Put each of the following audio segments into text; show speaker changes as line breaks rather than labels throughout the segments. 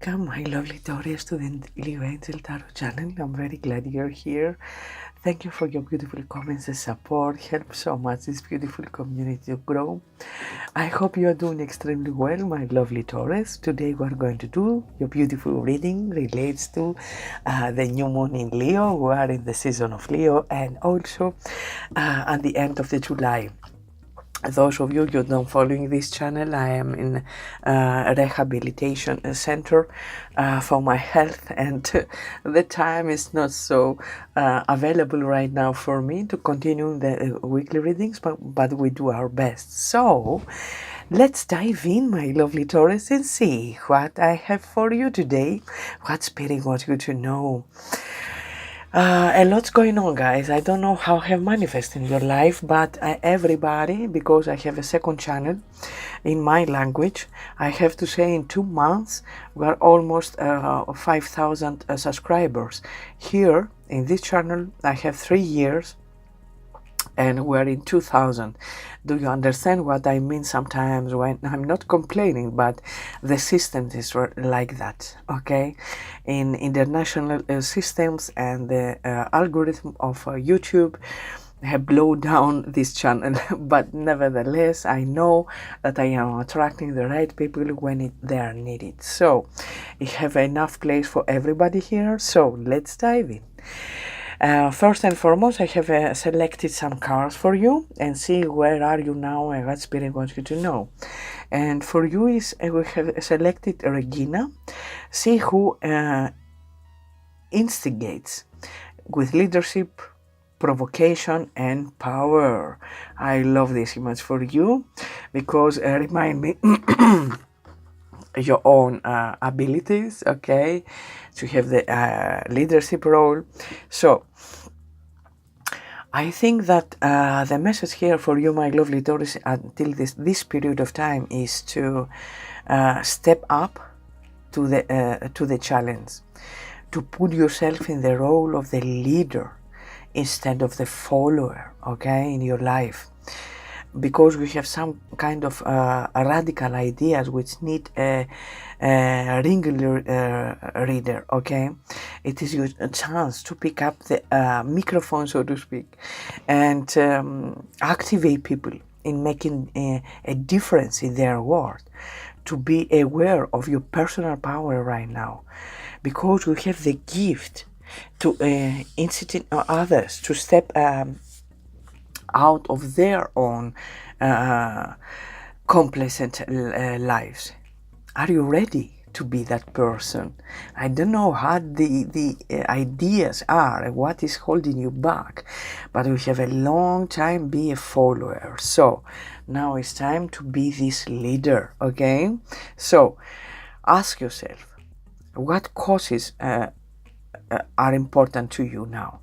Welcome, my lovely Taurus, to the leoangel tarot channel. I'm very glad you're here. Thank you for your beautiful comments and support. Helps so much this beautiful community to grow. I hope you are doing extremely well, my lovely Taurus. Today we are going to do your beautiful reading relates to the new moon in Leo. We are in the season of Leo, and also at the end of the July. Those of you don't following this channel, I am in a rehabilitation center for my health, and the time is not so available right now for me to continue the weekly readings, but we do our best. So let's dive in, my lovely Taurus, and see what I have for you today, what Spirit wants you to know. A lot's going on, guys. I don't know how I have manifested in your life, but everybody, because I have a second channel in my language, I have to say in 2 months we are almost 5,000 subscribers. Here in this channel I have 3 years and we're in 2000. Do you understand what I mean? Sometimes when I'm not complaining, but the system is like that, okay? In international systems and the algorithm of YouTube have blown down this channel, but nevertheless I know that I am attracting the right people when they are needed. So I have enough place for everybody here, so let's dive in. First and foremost, I have selected some cards for you and see where are you now and what Spirit wants you to know. And for you is we have selected Regina. See who instigates with leadership, provocation and power. I love this image for you because remind me your own abilities, okay, to have the leadership role. So I think that the message here for you, my lovely Taurus, until this period of time is to step up to the challenge, to put yourself in the role of the leader instead of the follower, okay, in your life. Because we have some kind of radical ideas which need a reader, okay? It is your chance to pick up the microphone, so to speak, and activate people in making a difference in their world, to be aware of your personal power right now, because we have the gift to incite others to step out of their own complacent lives. Are you ready to be that person? I don't know how the ideas are, what is holding you back, but we have a long time be a follower. So now it's time to be this leader, okay? So ask yourself, what causes are important to you now?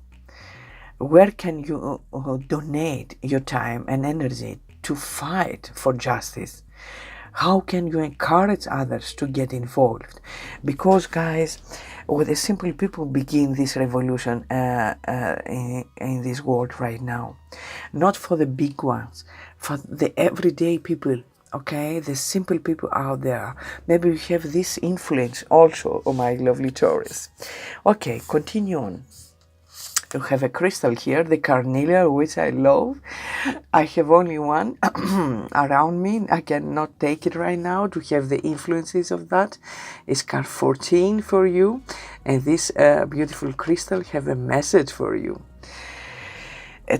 Where can you donate your time and energy to fight for justice? How can you encourage others to get involved? Because, guys, with the simple people begin this revolution in this world right now. Not for the big ones, for the everyday people, okay? The simple people out there. Maybe you have this influence also, oh my lovely Taurus. Okay, continue on. You have a crystal here, the carnelian, which I love. I have only one around me. I cannot take it right now to have the influences of that. It's card 14 for you. And this beautiful crystal have a message for you.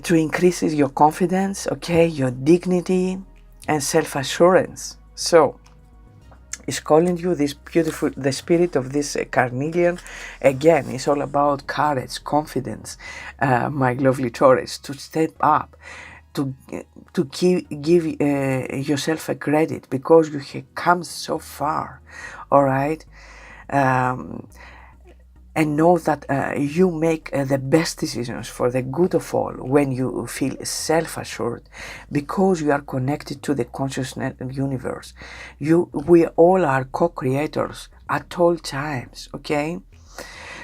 To increase your confidence, okay, your dignity and self-assurance. So is calling you this beautiful, the spirit of this carnelian. Again, it's all about courage, confidence, my lovely Taurus, to step up, to give yourself a credit because you have come so far, all right? And know that you make the best decisions for the good of all when you feel self-assured, because you are connected to the consciousness universe. We all are co-creators at all times, okay?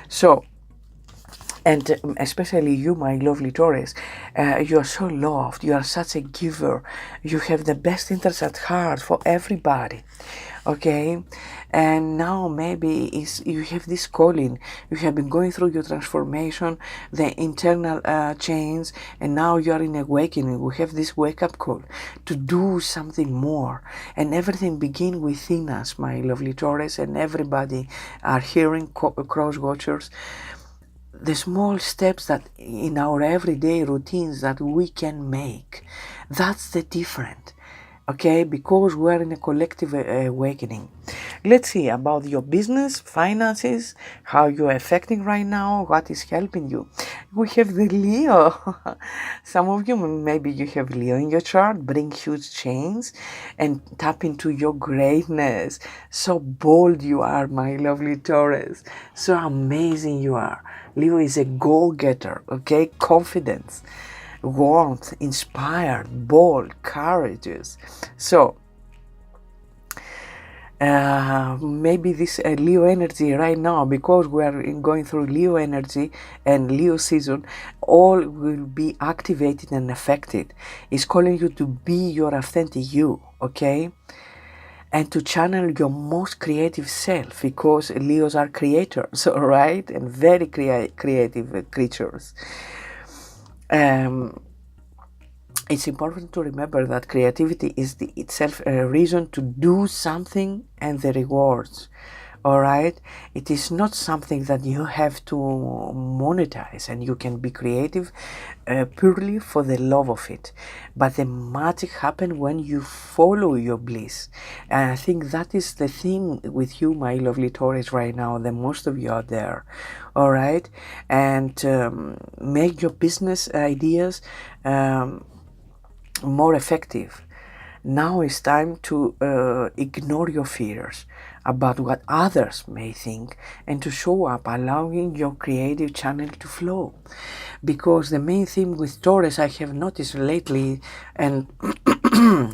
So And especially you, my lovely Taurus, you are so loved, you are such a giver, you have the best interest at heart for everybody, okay? And now maybe you have this calling, you have been going through your transformation, the internal change, and now you are in awakening. We have this wake-up call to do something more, and everything begins within us, my lovely Taurus, and everybody are hearing cross watchers, the small steps that in our everyday routines that we can make. That's the difference, okay? Because we're in a collective awakening. Let's see about your business, finances, how you're affecting right now, what is helping you. We have the Leo. Some of you, maybe you have Leo in your chart, bring huge change and tap into your greatness. So bold you are, my lovely Taurus. So amazing you are. Leo is a go-getter, okay? Confidence, warmth, inspired, bold, courageous. So maybe this Leo energy right now, because we are going through Leo energy and Leo season, all will be activated and affected. It's calling you to be your authentic you, okay? And to channel your most creative self, because Leos are creators, all right? And very creative creatures. It's important to remember that creativity is itself a reason to do something and the rewards, all right? It is not something that you have to monetize, and you can be creative purely for the love of it. But the magic happens when you follow your bliss. And I think that is the thing with you, my lovely Taurus, right now. The most of you are there, all right? And make your business ideas more effective. Now it's time to ignore your fears about what others may think and to show up, allowing your creative channel to flow. Because the main theme with Taurus, I have noticed lately, and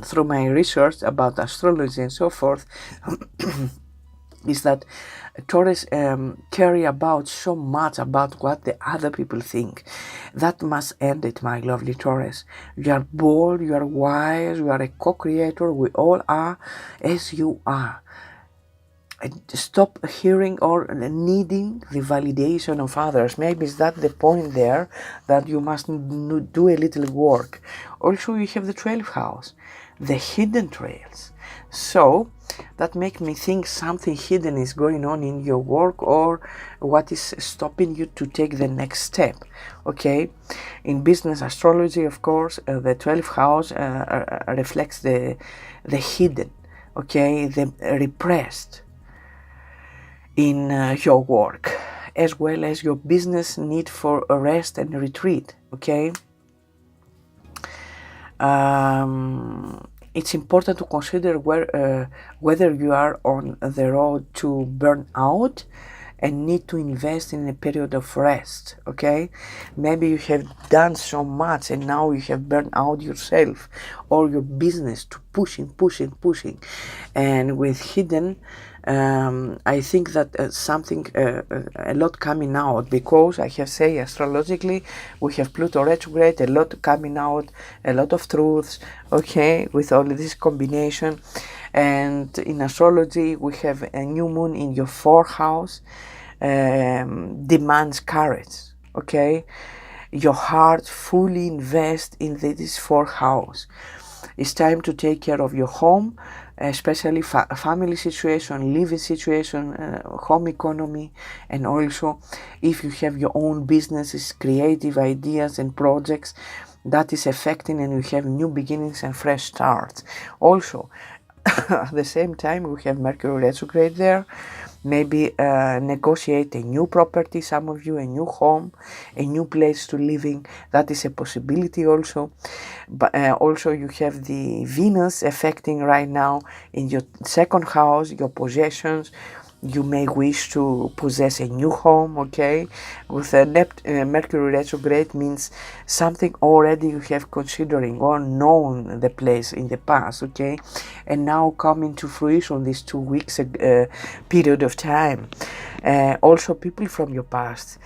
through my research about astrology and so forth, is that Taurus care about so much about what the other people think. That must end it, my lovely Taurus. You are bold, you are wise, you are a co-creator. We all are as you are. Stop hearing or needing the validation of others. Maybe is that the point there, that you must do a little work. Also, you have the 12th house, the hidden trails. So that makes me think something hidden is going on in your work, or what is stopping you to take the next step, okay? In business astrology, of course, the 12th house reflects the hidden, okay, the repressed in your work, as well as your business need for a rest and retreat, okay? It's important to consider whether you are on the road to burn out and need to invest in a period of rest, okay? Maybe you have done so much and now you have burned out yourself or your business to pushing. And with hidden, I think that something, a lot coming out, because I have said astrologically, we have Pluto retrograde, a lot coming out, a lot of truths, okay, with all this combination. And in astrology, we have a new moon in your 4th house, demands courage, okay? Your heart fully invests in this 4th house. It's time to take care of your home, especially family situation, living situation, home economy, and also if you have your own businesses, creative ideas and projects, that is affecting, and you have new beginnings and fresh starts. Also, at the same time, we have Mercury retrograde there. Maybe negotiate a new property, some of you, a new home, a new place to living. That is a possibility also. But also you have the Venus affecting right now in your 2nd house, your possessions. You may wish to possess a new home, okay? With a Mercury retrograde means something already you have considering or known the place in the past, okay? And now coming to fruition this 2 weeks period of time. Also people from your past,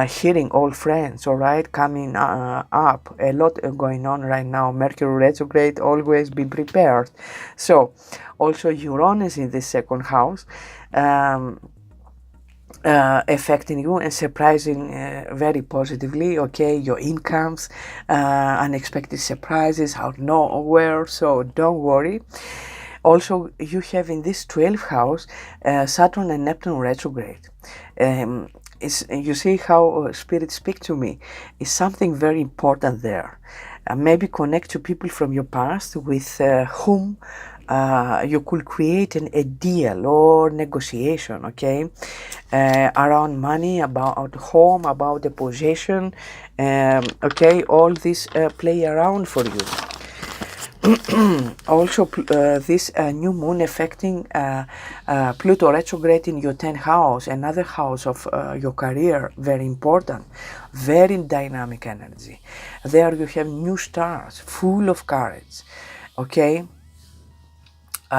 hearing old friends, all right, coming up. A lot going on right now. Mercury retrograde, always be prepared. So also Uranus in the second house, affecting you and surprising very positively, okay, your incomes, unexpected surprises out of nowhere, so don't worry. Also, you have in this 12th house Saturn and Neptune retrograde. You see how spirit speak to me. Is something very important there. Maybe connect to people from your past with whom you could create a deal or negotiation, okay, around money, about home, about the possession, okay, all this play around for you. Also, this new moon affecting Pluto retrograde in your 10th house, another house of your career, very important, very dynamic energy. There you have new stars, full of courage, okay. We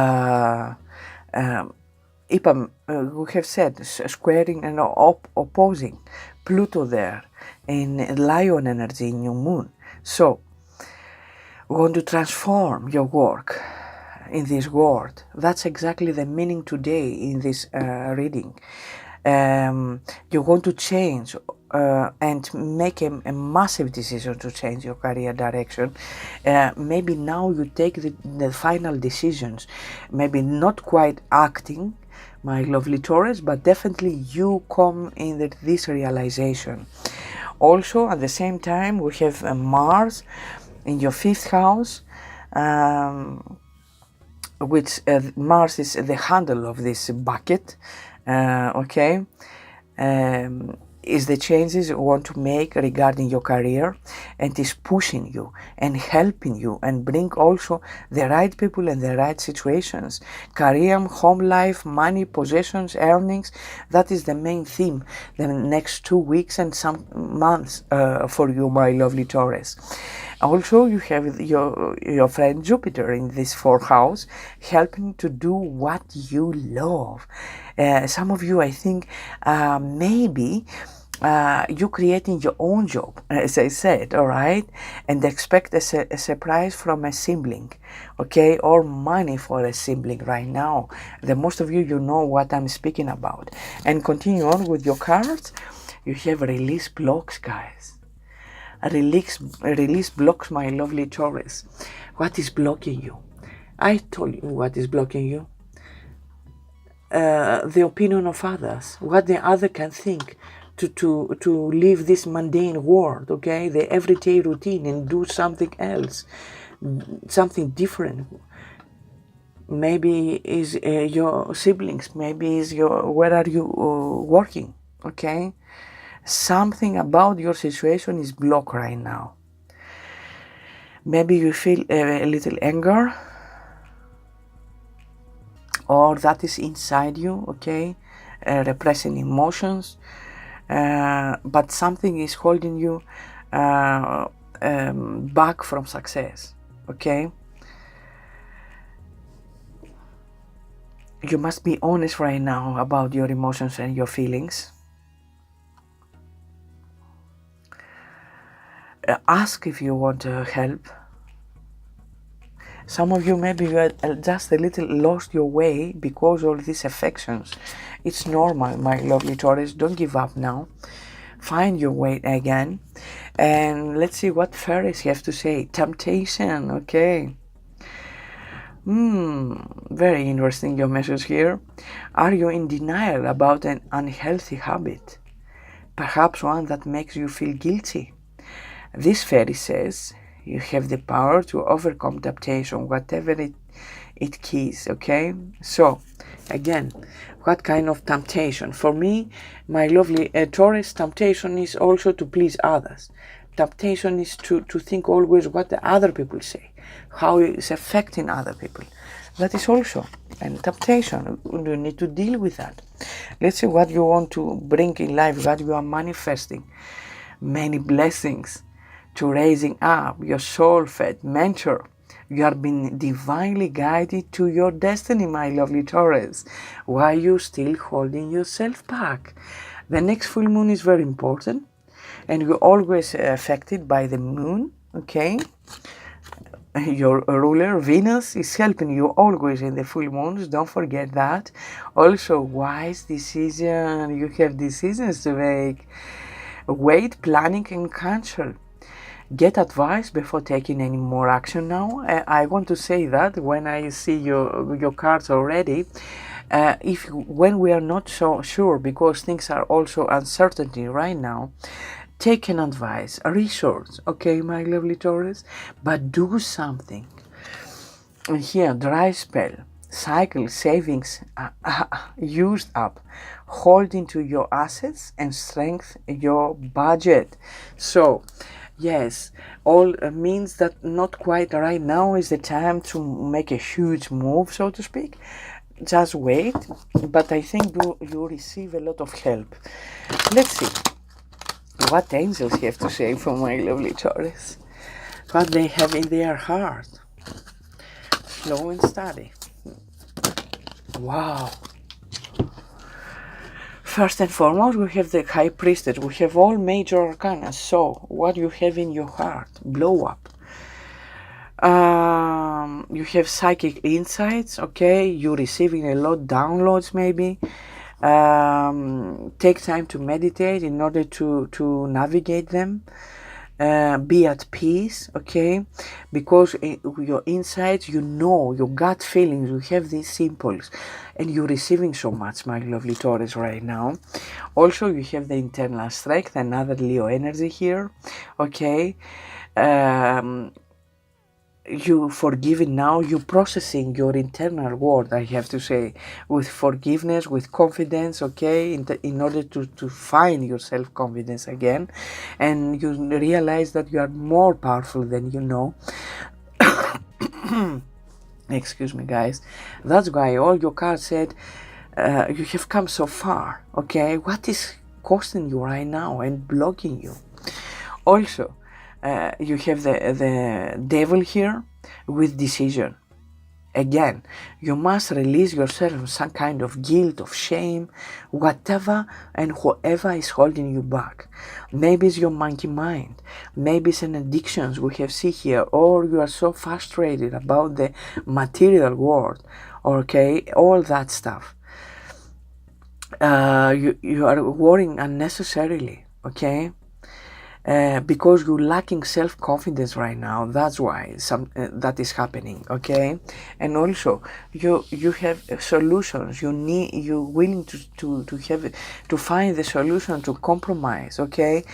have said squaring and opposing Pluto there in Lion energy in new moon. So we want to transform your work in this world. That's exactly the meaning today in this reading. You want to change and make a massive decision to change your career direction. Maybe now you take the final decisions, maybe not quite acting, my lovely Taurus, but definitely you come in this realization. Also, at the same time, we have Mars in your 5th house, which Mars is the handle of this bucket, okay, is the changes you want to make regarding your career, and is pushing you and helping you and bring also the right people and the right situations. Career, home life, money, possessions, earnings, that is the main theme the next 2 weeks and some months for you, my lovely Taurus. Also, you have your friend Jupiter in this 4th house, helping to do what you love. Some of you, I think, maybe you creating your own job, as I said, all right, and expect a surprise from a sibling, okay, or money for a sibling right now. The most of you, you know what I'm speaking about. And continue on with your cards. You have release blocks, guys. Release blocks, my lovely Taurus. What is blocking you? I told you what is blocking you. The opinion of others, what the other can think, to leave this mundane world, okay, the everyday routine, and do something else, something different. Maybe is your siblings, maybe is where are you working, okay? Something about your situation is blocked right now. Maybe you feel a little anger, or that is inside you, okay, repressing emotions, but something is holding you back from success, okay? You must be honest right now about your emotions and your feelings. Ask if you want help. Some of you maybe you are just a little lost your way because of these affections. It's normal, my lovely Taurus. Don't give up now. Find your way again. And let's see what fairies have to say. Temptation, okay. Very interesting, your message here. Are you in denial about an unhealthy habit? Perhaps one that makes you feel guilty? This fairy says you have the power to overcome temptation, whatever it is, okay? So, again, what kind of temptation? For me, my lovely Taurus, temptation is also to please others. Temptation is to think always what the other people say, how it's affecting other people. That is also a temptation. You need to deal with that. Let's see what you want to bring in life, what you are manifesting. Many blessings to raising up your soul-fed mentor, You are being divinely guided to your destiny, my lovely Taurus. Why are you still holding yourself back? The next full moon is very important, and you're always affected by the moon, okay? Your ruler Venus is helping you always in the full moons, don't forget that. Also, wise decision, you have decisions to make. Wait, planning and cancel. Get advice before taking any more action now. I want to say that when I see your cards already, when we are not so sure, because things are also uncertainty right now, take an advice, a resource, okay, my lovely Taurus, but do something. And here, dry spell, cycle, savings used up, hold into your assets and strengthen your budget. So, yes, all means that not quite right now is the time to make a huge move, so to speak. Just wait, but I think you receive a lot of help. Let's see what angels have to say for my lovely Taurus, what they have in their heart. Slow and steady. Wow. First and foremost, we have the High Priestess. We have all major arcana. So, what you have in your heart? Blow up. You have psychic insights, okay? You're receiving a lot downloads, maybe. Take time to meditate in order to navigate them. Be at peace, okay? Because your insights, you know, your gut feelings, you have these impulse, and you're receiving so much, my lovely Taurus, right now. Also, you have the internal strength, another Leo energy here, okay? You forgiving now, you processing your internal world, I have to say, with forgiveness, with confidence, okay, in order to find your self-confidence again, and you realize that you are more powerful than you know. Excuse me, guys. That's why all your cards said you have come so far, okay? What is costing you right now and blocking you? Also, you have the devil here with decision. Again, you must release yourself from some kind of guilt, of shame, whatever and whoever is holding you back. Maybe it's your monkey mind. Maybe it's an addiction we have seen here, or you are so frustrated about the material world, okay, all that stuff. You are worrying unnecessarily, okay? Because you're lacking self-confidence right now. That's why that is happening, okay? And also you have solutions. You're willing to find the solution, to compromise, okay?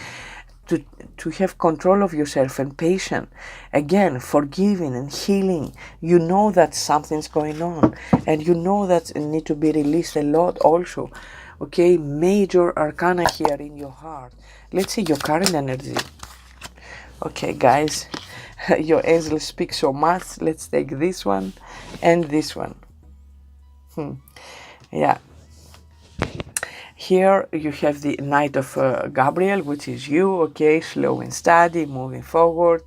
To have control of yourself and patience. Again, forgiving and healing. You know that something's going on, and you know that it need to be released a lot also. Okay, major arcana here in your heart. Let's see your current energy. Okay, guys, your angels speak so much. Let's take this one and this one. Yeah. Here you have the Knight of Gabriel, which is you, okay, slow and steady, moving forward.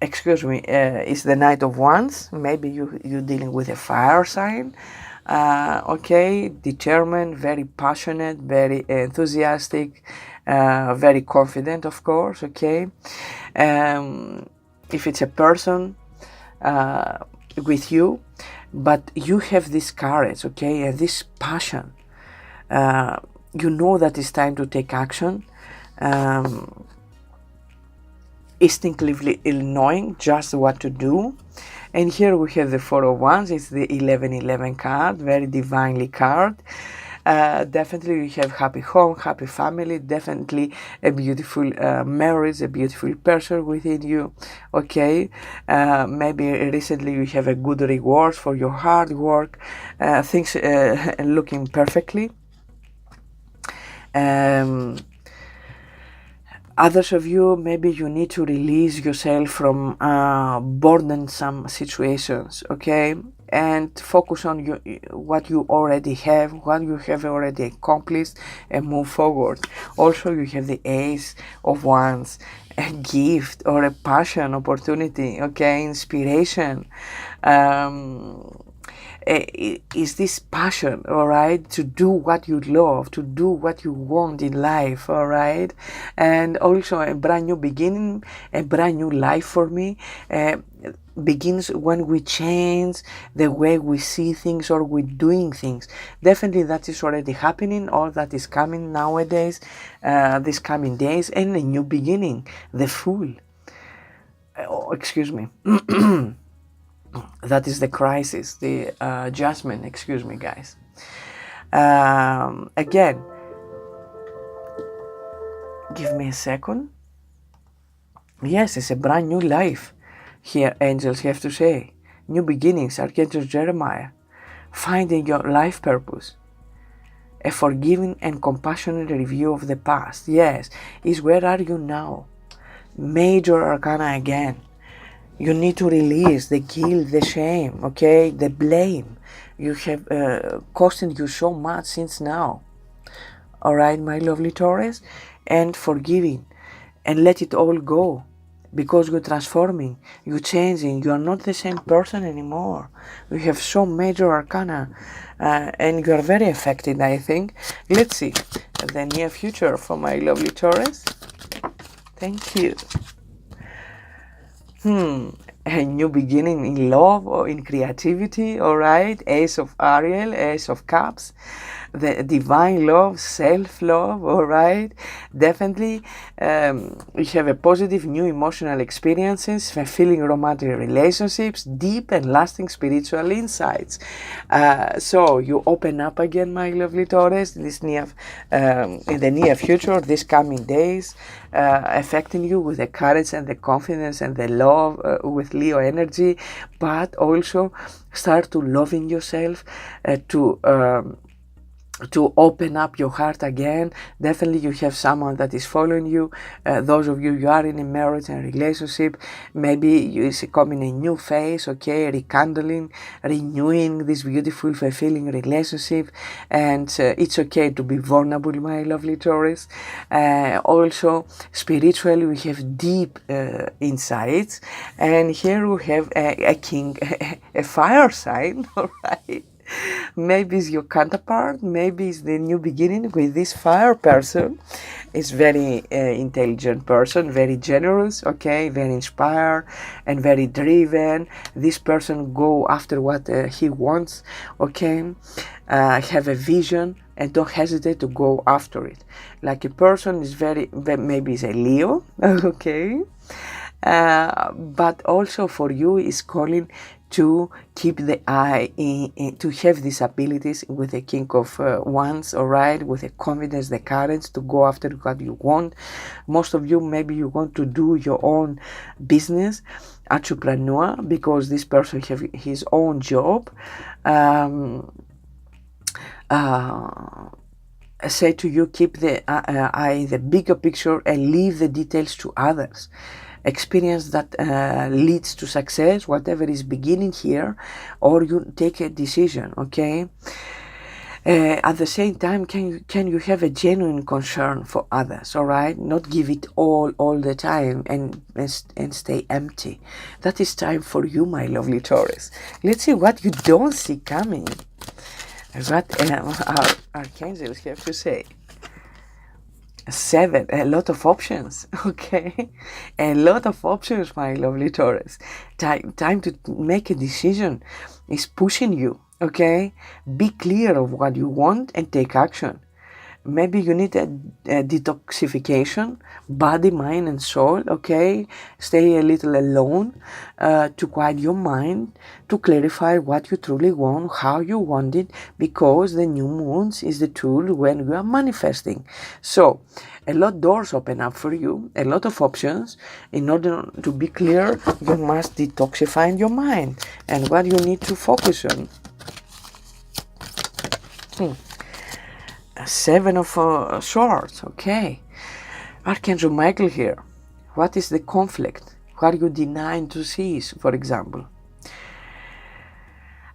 Excuse me, it's the Knight of Wands. Maybe you're dealing with a fire sign. Okay, determined, very passionate, very enthusiastic, very confident, of course, okay. If it's a person with you, but you have this courage, okay, and this passion. You know that it's time to take action. Instinctively knowing just what to do. And here we have the Four of Wands. It's the 1111 card, very divinely card. Definitely you have happy home, happy family, definitely a beautiful marriage, a beautiful person within you, okay? Maybe recently you have a good reward for your hard work, things looking perfectly. Others of you, maybe you need to release yourself from burdensome situations, okay? And focus on what you already have, what you have already accomplished, and move forward. Also, you have the Ace of Wands, a gift or a passion, opportunity, okay, inspiration. Is this passion, all right, to do what you love, to do what you want in life, all right, and also a brand new beginning, a brand new life for me. Begins when we change the way we see things or we're doing things. Definitely that is already happening, all that is coming nowadays, these coming days, and a new beginning, the Fool. Excuse me. That is the crisis, the adjustment, excuse me, guys. Again, give me a second. Yes, it's a brand new life. Here, angels have to say. New beginnings, Archangel Jeremiah. Finding your life purpose. A forgiving and compassionate review of the past. Yes, is where are you now? Major arcana again. You need to release the guilt, the shame, okay, the blame. You have costing you so much since now. All right, my lovely Taurus, and forgiving, and let it all go, because you're transforming, you're changing. You are not the same person anymore. You have so major arcana, and you are very affected, I think. Let's see the near future for my lovely Taurus. Thank you. A new beginning in love or in creativity, all right? Ace of Ariel, Ace of Cups, the divine love, self-love, all right? Definitely, you have a positive new emotional experiences, fulfilling romantic relationships, deep and lasting spiritual insights. So you open up again, my lovely Taurus, in the near future, these coming days, affecting you with the courage and the confidence and the love, with Leo energy, but also start to loving yourself, to open up your heart again. Definitely you have someone that is following you. Those of you are in a marriage and relationship, maybe you see coming a new phase, okay, rekindling, renewing this beautiful, fulfilling relationship. And it's okay to be vulnerable, my lovely Taurus. Also, spiritually, we have deep insights. And here we have a king, a fire sign, all right? Maybe it's your counterpart, maybe it's the new beginning with this fire person. It's very intelligent person, very generous, okay, very inspired and very driven. This person go after what he wants, okay, have a vision and don't hesitate to go after it. Like a person is maybe is a Leo, okay, but also for you is calling to keep the eye to have these abilities with the King of Wands, all right, with the confidence, the courage to go after what you want. Most of you, maybe you want to do your own business, entrepreneur, because this person have his own job. Say to you, keep the eye, the bigger picture, and leave the details to others. Experience that leads to success, whatever is beginning here, or you take a decision, okay? At the same time, can you have a genuine concern for others, all right? Not give it all the time and stay empty. That is time for you, my lovely Taurus. Let's see what you don't see coming. What our archangels have to say. 7, a lot of options, okay? A lot of options, my lovely Taurus. Time to make a decision is pushing you, okay? Be clear of what you want and take action. Maybe you need a detoxification, body, mind, and soul, okay? Stay a little alone to quiet your mind, to clarify what you truly want, how you want it, because the new moons is the tool when you are manifesting. So, a lot of doors open up for you, a lot of options. In order to be clear, you must detoxify your mind and what you need to focus on. 7 of Swords, okay. Archangel Michael here. What is the conflict? What are you denying to see, for example?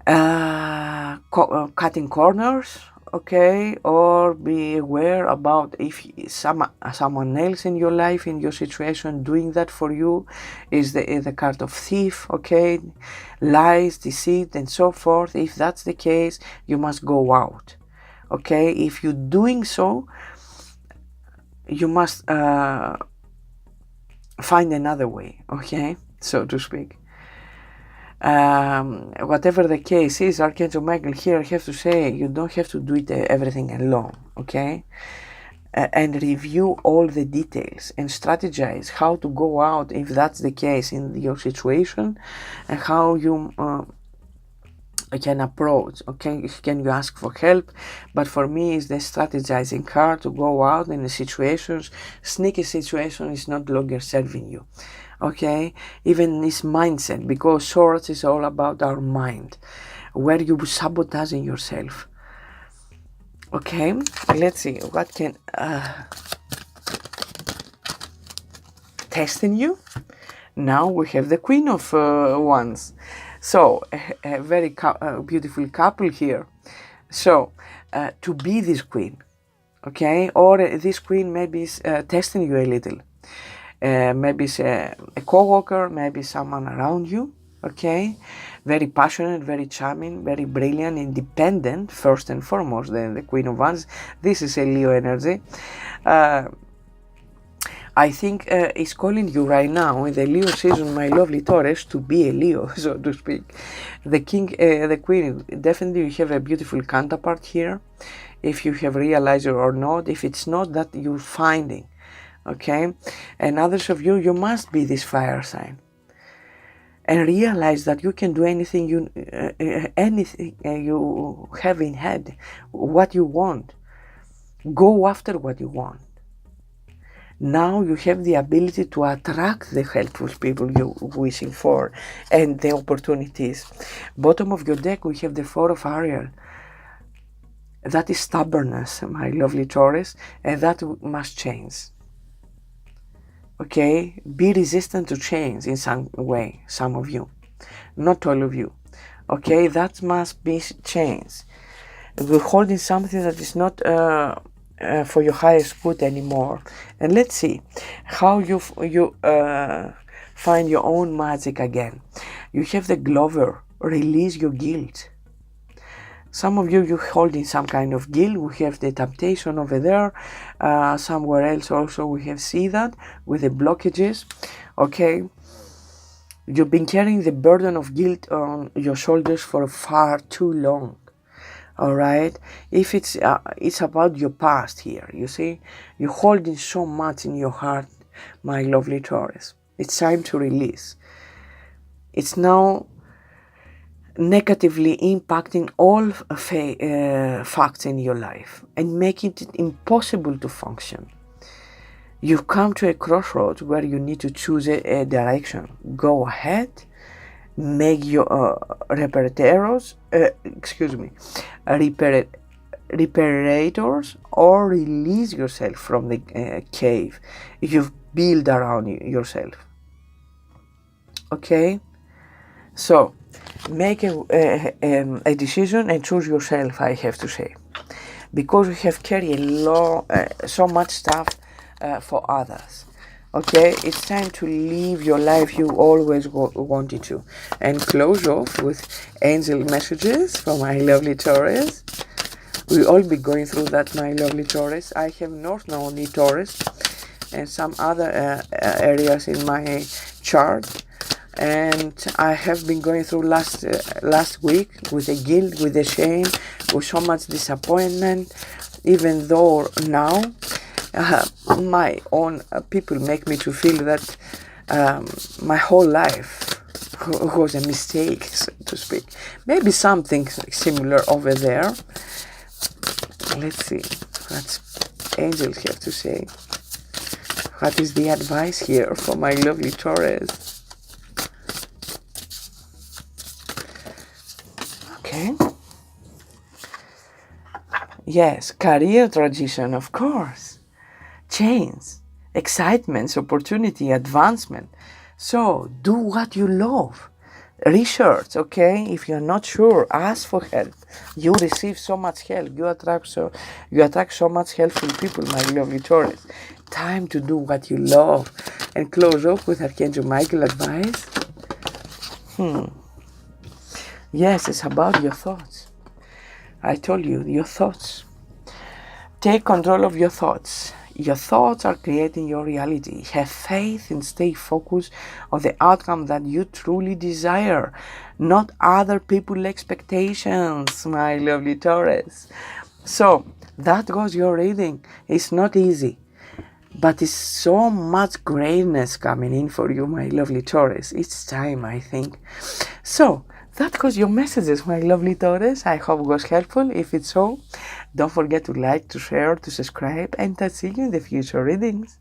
Cutting corners, okay, or be aware about if someone else in your life, in your situation, doing that for you. Is the card of thief, okay, lies, deceit, and so forth. If that's the case, you must go out, okay. If you're doing so, you must find another way, okay, so to speak. Whatever the case is, Archangel Michael here, I have to say, you don't have to do it everything alone, okay? And review all the details and strategize how to go out if that's the case in your situation, and how you can approach, okay? Can you ask for help? But for me, it's the strategizing card to go out in the situations. Sneaky situation is not longer serving you, okay? Even this mindset, because swords is all about our mind, where you sabotaging yourself, okay? Let's see what can testing you. Now we have the Queen of Wands. So a very beautiful couple here. So to be this queen, okay, or this queen maybe is testing you a little. Maybe it's a co-worker, maybe someone around you, okay, very passionate, very charming, very brilliant, independent, first and foremost, the Queen of Wands. This is a Leo energy. I think it's calling you right now in the Leo season, my lovely Taurus, to be a Leo, so to speak. The king, the queen, definitely you have a beautiful counterpart here, if you have realized it or not. If it's not, that you're finding, okay? And others of you, you must be this fire sign, and realize that you can do anything you have in head, what you want. Go after what you want. Now you have the ability to attract the helpful people you're wishing for and the opportunities. Bottom of your deck, we have the Four of Ariel. That is stubbornness, my lovely Taurus, and that must change. Okay? Be resistant to change in some way, some of you. Not all of you. Okay? That must be changed. We're holding something that is not for your highest good anymore. And let's see how you find your own magic again. You have the Glover, release your guilt. Some of you, you're holding some kind of guilt. We have the temptation over there. Somewhere else also we have see that with the blockages, okay? You've been carrying the burden of guilt on your shoulders for far too long. All right, if it's about your past here, you see, you're holding so much in your heart, my lovely Taurus. It's time to release. It's now negatively impacting all facts in your life and making it impossible to function. You've come to a crossroads where you need to choose a direction. Go ahead. Make your reparators, or release yourself from the cave you've built around yourself. Okay, so make a decision and choose yourself, I have to say, because we have carried so much stuff for others. Okay, it's time to live your life you always wanted to. And close off with angel messages for my lovely Taurus. We'll all be going through that, my lovely Taurus. I have North Node Taurus and some other areas in my chart. And I have been going through last week with the guilt, with the shame, with so much disappointment, even though now my own people make me to feel that my whole life was a mistake, so to speak. Maybe something similar over there. Let's see what angels have to say. What is the advice here for my lovely Taurus? Okay. Yes, career transition, of course. Change, excitement, opportunity, advancement. So do what you love. Research, okay? If you're not sure, ask for help. You receive so much help. You attract so much helpful people, my lovely Taurus. Time to do what you love. And close off with Archangel Michael advice. Yes, it's about your thoughts. I told you, your thoughts. Take control of your thoughts. Your thoughts are creating your reality. Have faith and stay focused on the outcome that you truly desire, not other people's expectations, my lovely Taurus. So, that goes your reading. It's not easy, but it's so much greatness coming in for you, my lovely Taurus. It's time, I think. So, that was your messages, my lovely Taurus. I hope it was helpful. If it's so, don't forget to like, to share, to subscribe, and I'll see you in the future readings.